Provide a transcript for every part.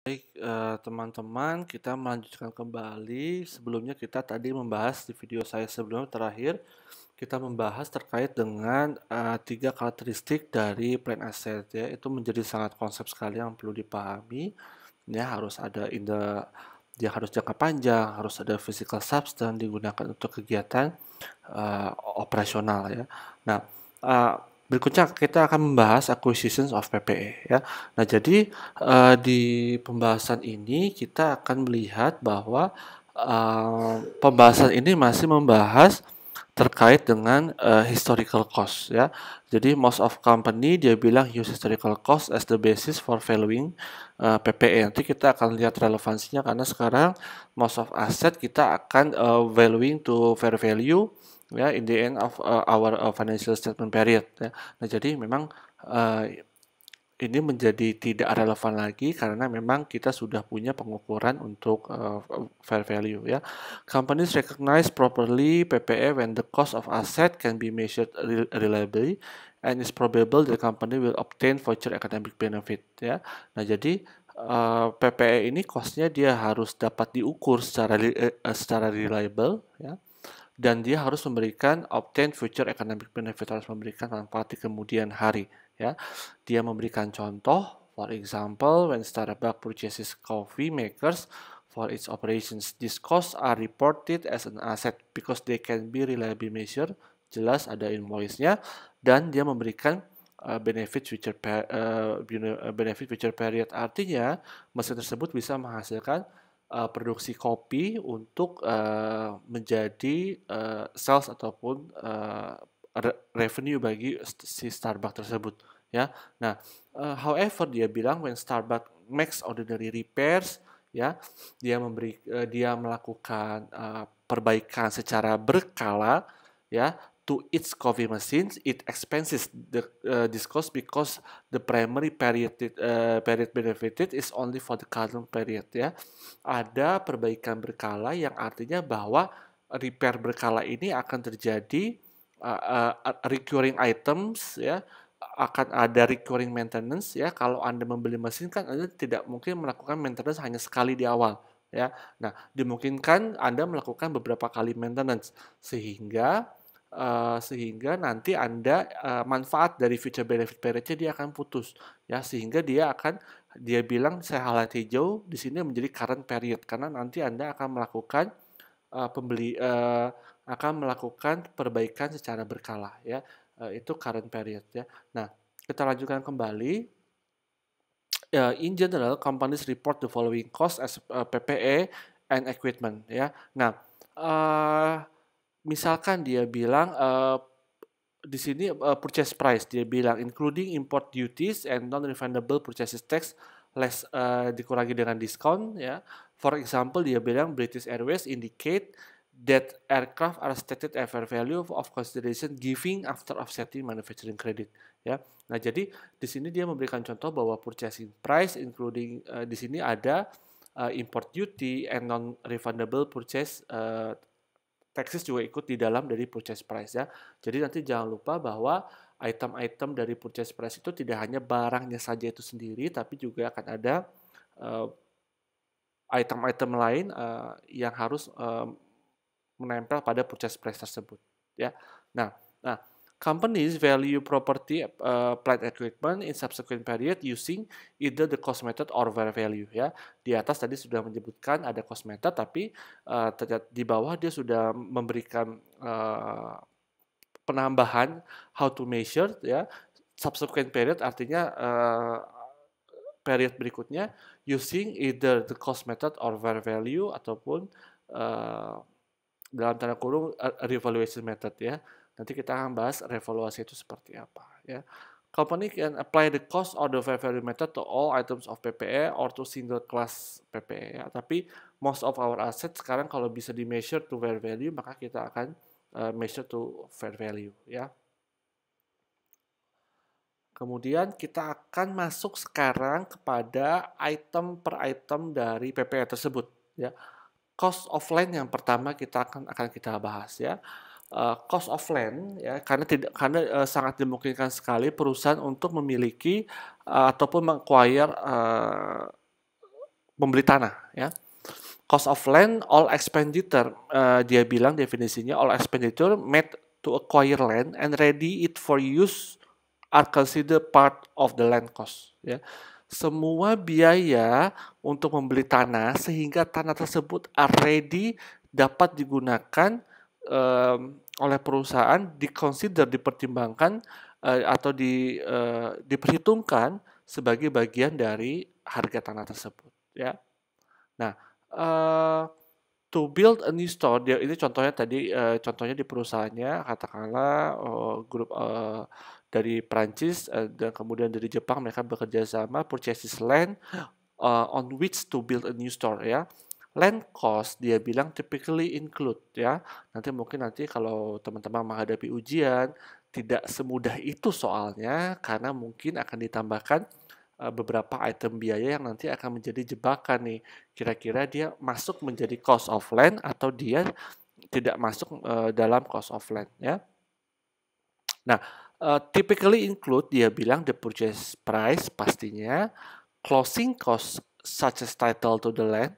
Baik, teman-teman, kita melanjutkan kembali. Sebelumnya kita tadi membahas di video saya sebelumnya terakhir, kita membahas terkait dengan 3 karakteristik dari plan asset ya. Itu menjadi sangat konsep sekali yang perlu dipahami. Ya, harus ada dia harus jangka panjang, harus ada physical substance digunakan untuk kegiatan operasional ya. Nah, uh, berikutnya kita akan membahas acquisitions of PPE ya. Nah, jadi di pembahasan ini kita akan melihat bahwa pembahasan ini masih membahas terkait dengan historical cost ya. Jadi most of company dia bilang use historical cost as the basis for valuing PPE. Nanti kita akan lihat relevansinya karena sekarang most of asset kita akan valuing to fair value ya in the end of our financial statement period ya. Nah, jadi memang ini menjadi tidak relevan lagi karena memang kita sudah punya pengukuran untuk fair value ya. Companies recognize properly PPE when the cost of asset can be measured reliably and it's probable the company will obtain future economic benefit ya. Nah, jadi PPE ini costnya dia harus dapat diukur secara reliable ya, dan dia harus memberikan obtain future economic benefit, harus memberikan manfaat di kemudian hari ya. Dia memberikan contoh, for example when Starbucks purchases coffee makers for its operations, these costs are reported as an asset because they can be reliably measured. Jelas ada invoice-nya, dan dia memberikan benefit future period, artinya mesin tersebut bisa menghasilkan produksi kopi untuk menjadi sales ataupun revenue bagi si Starbucks tersebut ya. Nah, however dia bilang when Starbucks makes ordinary repairs ya, dia melakukan perbaikan secara berkala ya to its coffee machines, it expenses this cost because the primary period benefited is only for the current period ya. Ada perbaikan berkala yang artinya bahwa repair berkala ini akan terjadi recurring items ya, akan ada recurring maintenance ya. Kalau Anda membeli mesin kan Anda tidak mungkin melakukan maintenance hanya sekali di awal ya. Nah, dimungkinkan Anda melakukan beberapa kali maintenance sehingga nanti Anda manfaat dari future benefit periodnya dia akan putus ya, sehingga dia bilang saya highlight hijau di sini menjadi current period karena nanti Anda akan melakukan akan melakukan perbaikan secara berkala ya. Itu current period ya. Nah, kita lanjutkan kembali. In general, companies report the following costs as PPE and equipment ya. Nah, misalkan dia bilang di sini purchase price dia bilang including import duties and non-refundable purchase tax less dikurangi dengan diskon ya. For example, dia bilang British Airways indicate that aircraft are stated at fair value of consideration giving after offsetting manufacturing credit ya. Nah, jadi di sini dia memberikan contoh bahwa purchasing price including di sini ada import duty and non-refundable purchase taxes juga ikut di dalam dari purchase price ya. Jadi nanti jangan lupa bahwa item-item dari purchase price itu tidak hanya barangnya saja itu sendiri, tapi juga akan ada item-item lain yang harus menempel pada purchase price tersebut ya. Nah, companies value property plant equipment in subsequent period using either the cost method or fair value ya. Di atas tadi sudah menyebutkan ada cost method, tapi di bawah dia sudah memberikan penambahan how to measure ya. Subsequent period artinya period berikutnya using either the cost method or fair value ataupun dalam tanda kurung revaluation method ya. Nanti kita akan bahas revaluasi itu seperti apa ya. Company can apply the cost or the fair value method to all items of PPE or to single class PPE ya. Tapi most of our assets sekarang kalau bisa di measure to fair value, maka kita akan measure to fair value ya. Kemudian kita akan masuk sekarang kepada item per item dari PPE tersebut ya. Cost of land yang pertama akan kita bahas ya. Cost of land ya, karena sangat dimungkinkan sekali perusahaan untuk memiliki ataupun meng-acquire membeli tanah, ya. Cost of land, all expenditure, dia bilang definisinya all expenditure made to acquire land and ready it for use are considered part of the land cost. Ya, semua biaya untuk membeli tanah sehingga tanah tersebut are ready dapat digunakan oleh perusahaan, dipertimbangkan atau diperhitungkan sebagai bagian dari harga tanah tersebut. Ya, nah. To build a new store, ini contohnya tadi, contohnya di perusahaannya katakanlah grup dari Prancis dan kemudian dari Jepang, mereka bekerja sama purchases land on which to build a new store, ya. Land cost dia bilang typically include, ya. Nanti kalau teman-teman menghadapi ujian tidak semudah itu soalnya, karena mungkin akan ditambahkan beberapa item biaya yang nanti akan menjadi jebakan nih. Kira-kira dia masuk menjadi cost of land atau dia tidak masuk dalam cost of land, ya. Nah, typically include dia bilang the purchase price pastinya, closing cost such as title to the land,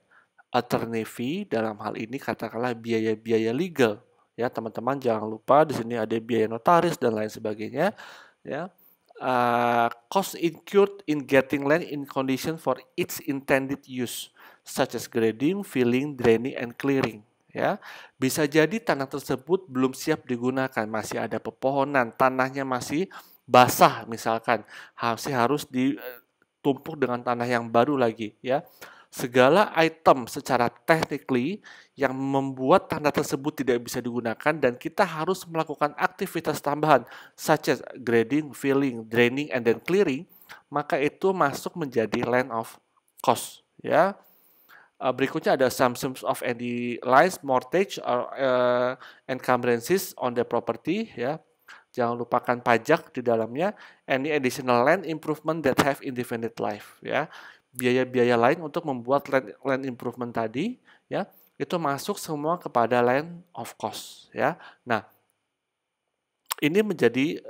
attorney fee, dalam hal ini katakanlah biaya-biaya legal, ya teman-teman jangan lupa di sini ada biaya notaris dan lain sebagainya, ya. Cost incurred in getting land in condition for its intended use, such as grading, filling, draining, and clearing. Ya, bisa jadi tanah tersebut belum siap digunakan, masih ada pepohonan, tanahnya masih basah misalkan, harus ditumpuk dengan tanah yang baru lagi, ya. Segala item secara technically yang membuat tanah tersebut tidak bisa digunakan dan kita harus melakukan aktivitas tambahan such as grading, filling, draining, and then clearing, maka itu masuk menjadi land of cost, ya. Berikutnya ada some sums of any liens, mortgage, or encumbrances on the property, ya. Jangan lupakan pajak di dalamnya, any additional land improvement that have indefinite life, ya. Biaya-biaya lain untuk membuat land improvement tadi, ya, itu masuk semua kepada land of cost, ya. Nah, ini menjadi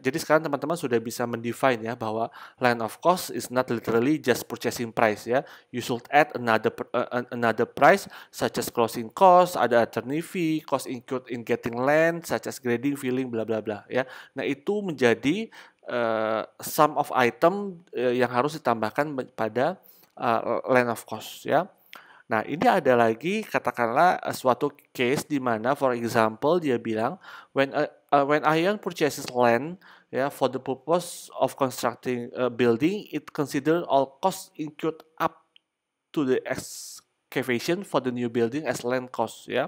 jadi sekarang teman-teman sudah bisa mendefine ya bahwa land of cost is not literally just purchasing price, ya. You should add another price such as closing cost, ada attorney fee, cost incurred in getting land such as grading, filling, bla bla bla, ya. Nah, itu menjadi sum of item yang harus ditambahkan pada land of cost, ya. Nah, ini ada lagi katakanlah suatu case di mana for example dia bilang when Ion purchases land, ya, for the purpose of constructing a building, it consider all costs incurred up to the excavation for the new building as land cost, ya.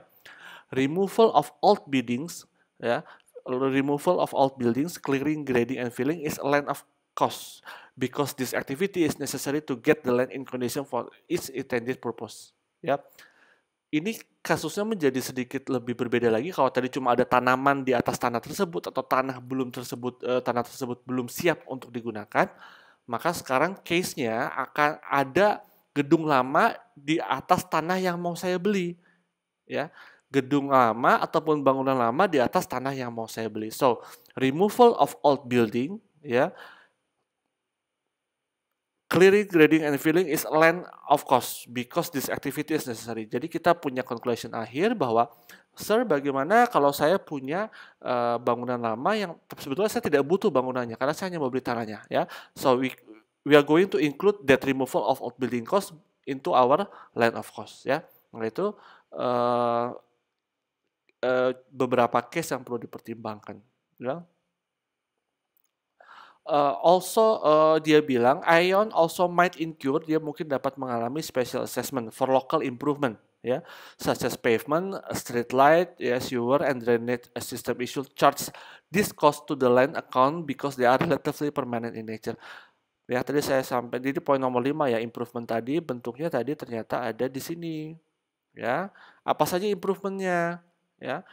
Removal of old buildings, ya. Removal of old buildings, clearing, grading, and filling is a land of cost because this activity is necessary to get the land in condition for its intended purpose, ya. Ini kasusnya menjadi sedikit lebih berbeda lagi kalau tadi cuma ada tanaman di atas tanah tersebut atau tanah tersebut belum siap untuk digunakan, maka sekarang case-nya akan ada gedung lama di atas tanah yang mau saya beli, ya. Gedung lama ataupun bangunan lama di atas tanah yang mau saya beli. So, removal of old building, ya. Clearing, grading, and filling is land of cost because this activity is necessary. Jadi kita punya conclusion akhir bahwa, sir, bagaimana kalau saya punya bangunan lama yang sebetulnya saya tidak butuh bangunannya karena saya hanya mau beli tanahnya, ya. So we are going to include that removal of old building cost into our land of cost, ya. Nah, itu beberapa case yang perlu dipertimbangkan, ya. Also dia bilang Ion also might incur, dia mungkin dapat mengalami special assessment for local improvement, ya, such as pavement, street light, ya, sewer, and drainage system issue charge this cost to the land account because they are relatively permanent in nature. Ya, tadi saya sampai di poin nomor 5 ya, improvement tadi bentuknya tadi ternyata ada di sini, ya. Apa saja improvementnya, ya?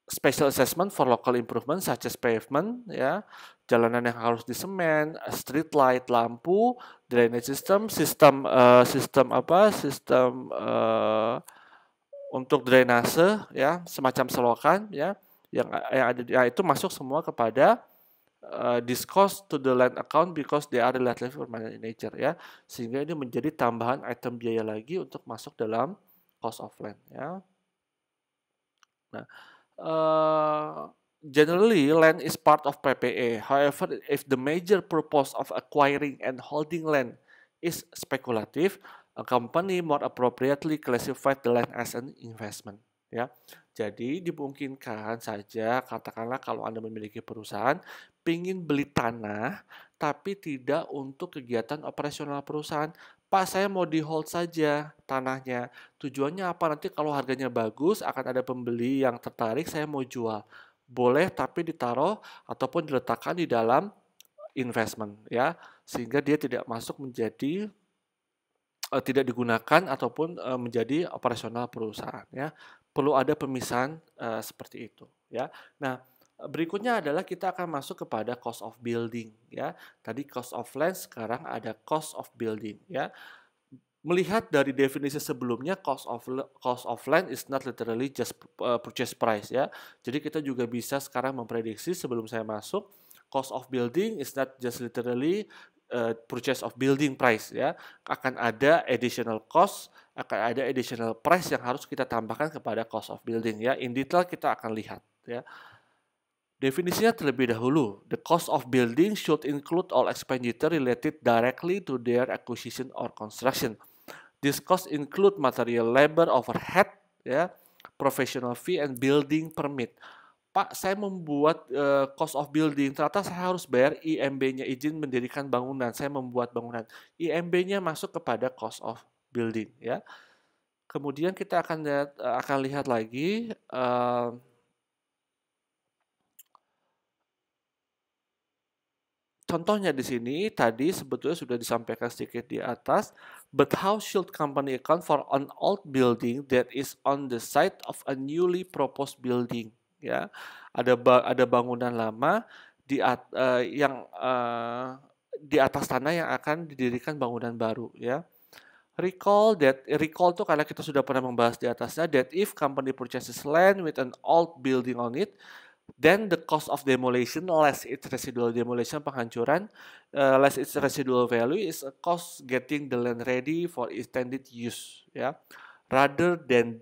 Special assessment for local improvement such as pavement, ya, jalanan yang harus disemen, street light, lampu, drainage system untuk drainase, ya, semacam selokan, ya, yang ada itu masuk semua kepada this cost to the land account because they are relatively permanent in nature ya. Sehingga ini menjadi tambahan item biaya lagi untuk masuk dalam cost of land ya. Nah, generally land is part of PPA. However, if the major purpose of acquiring and holding land is speculative, a company more appropriately classified the land as an investment ya. Jadi dimungkinkan saja katakanlah kalau Anda memiliki perusahaan ingin beli tanah tapi tidak untuk kegiatan operasional perusahaan. Pak, saya mau di hold saja tanahnya. Tujuannya apa? Nanti kalau harganya bagus akan ada pembeli yang tertarik, saya mau jual. Boleh tapi ditaruh ataupun diletakkan di dalam investment ya, sehingga dia tidak masuk menjadi tidak digunakan ataupun menjadi operasional perusahaan ya. Perlu ada pemisahan seperti itu ya. Nah, berikutnya adalah kita akan masuk kepada cost of building ya. Tadi cost of land, sekarang ada cost of building ya. Melihat dari definisi sebelumnya, cost of land is not literally just purchase price ya. Jadi kita juga bisa sekarang memprediksi sebelum saya masuk, cost of building is not just literally purchase of building price ya. Akan ada additional cost, akan ada additional price yang harus kita tambahkan kepada cost of building ya. In detail kita akan lihat ya. Definisinya terlebih dahulu, the cost of building should include all expenditure related directly to their acquisition or construction. This cost include material, labor, overhead, ya, professional fee, and building permit. Pak, saya membuat cost of building, ternyata saya harus bayar IMB-nya, izin mendirikan bangunan, saya membuat bangunan. IMB-nya masuk kepada cost of building, ya. Kemudian kita akan lihat lagi contohnya di sini tadi sebetulnya sudah disampaikan sedikit di atas. But how should company account for an old building that is on the site of a newly proposed building? Ya, ada bangunan lama yang di atas tanah yang akan didirikan bangunan baru. Ya, recall itu karena kita sudah pernah membahas di atasnya, that if company purchases land with an old building on it, then the cost of demolition less its residual demolition, penghancuran, less its residual value is a cost getting the land ready for intended use ya, rather than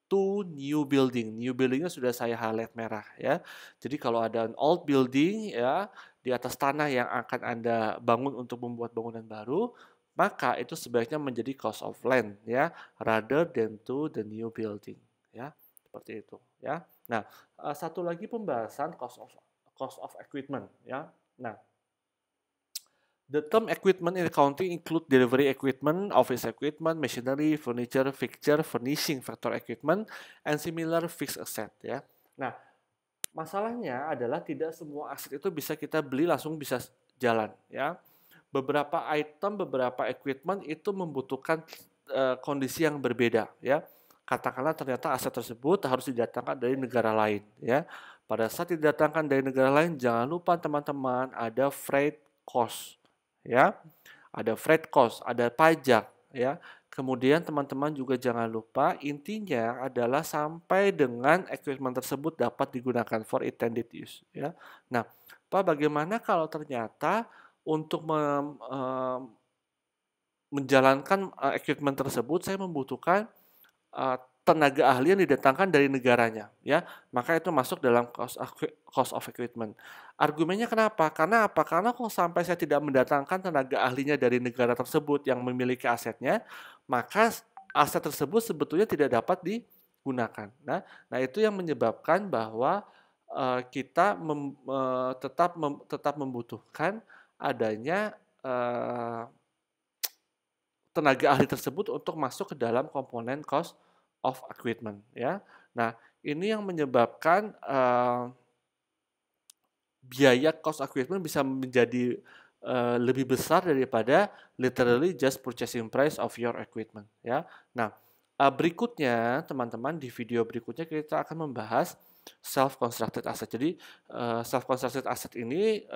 to new building. New buildingnya sudah saya highlight merah ya. Jadi kalau ada an old building ya di atas tanah yang akan Anda bangun untuk membuat bangunan baru, maka itu sebaiknya menjadi cost of land ya, rather than to the new building ya. Seperti itu ya. Nah, satu lagi pembahasan cost of equipment ya. Nah, the term equipment in accounting include delivery equipment, office equipment, machinery, furniture, fixture, furnishing, factor equipment, and similar fixed asset ya. Nah, masalahnya adalah tidak semua aset itu bisa kita beli langsung bisa jalan ya. Beberapa item, beberapa equipment itu membutuhkan kondisi yang berbeda ya. Katakanlah ternyata aset tersebut harus didatangkan dari negara lain ya. Pada saat didatangkan dari negara lain, jangan lupa teman-teman ada freight cost ya, ada freight cost, ada pajak ya. Kemudian teman-teman juga jangan lupa intinya adalah sampai dengan equipment tersebut dapat digunakan for intended use ya. Nah, Pak, bagaimana kalau ternyata untuk menjalankan equipment tersebut saya membutuhkan tenaga ahli yang didatangkan dari negaranya ya, maka itu masuk dalam cost of equipment. Argumennya kenapa? Karena apa? Karena kalau sampai saya tidak mendatangkan tenaga ahlinya dari negara tersebut yang memiliki asetnya, maka aset tersebut sebetulnya tidak dapat digunakan. Nah itu yang menyebabkan bahwa kita tetap membutuhkan adanya tenaga ahli tersebut untuk masuk ke dalam komponen cost of equipment ya. Nah, ini yang menyebabkan biaya cost equipment bisa menjadi lebih besar daripada literally just purchasing price of your equipment ya. Nah, berikutnya teman-teman di video berikutnya kita akan membahas self-constructed asset. Jadi self-constructed asset ini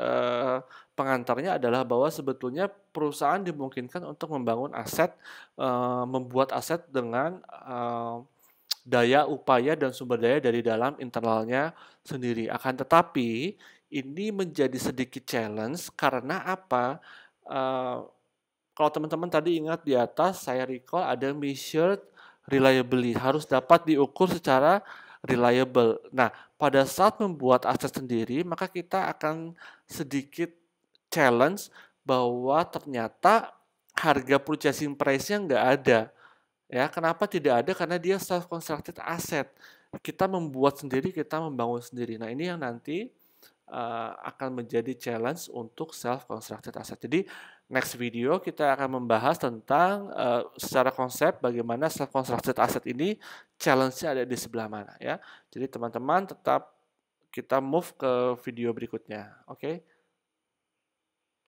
pengantarnya adalah bahwa sebetulnya perusahaan dimungkinkan untuk membangun aset, membuat aset dengan daya upaya dan sumber daya dari dalam internalnya sendiri. Akan tetapi ini menjadi sedikit challenge karena apa? Kalau teman-teman tadi ingat di atas saya recall ada measured reliably, harus dapat diukur secara reliable. Nah, pada saat membuat aset sendiri, maka kita akan sedikit challenge bahwa ternyata harga purchasing price-nya nggak ada. Ya, kenapa tidak ada? Karena dia self constructed asset. Kita membuat sendiri, kita membangun sendiri. Nah, ini yang nanti akan menjadi challenge untuk self constructed asset. Jadi next video kita akan membahas tentang secara konsep bagaimana self constructed asset ini challenge-nya ada di sebelah mana ya. Jadi teman-teman tetap kita move ke video berikutnya. Oke.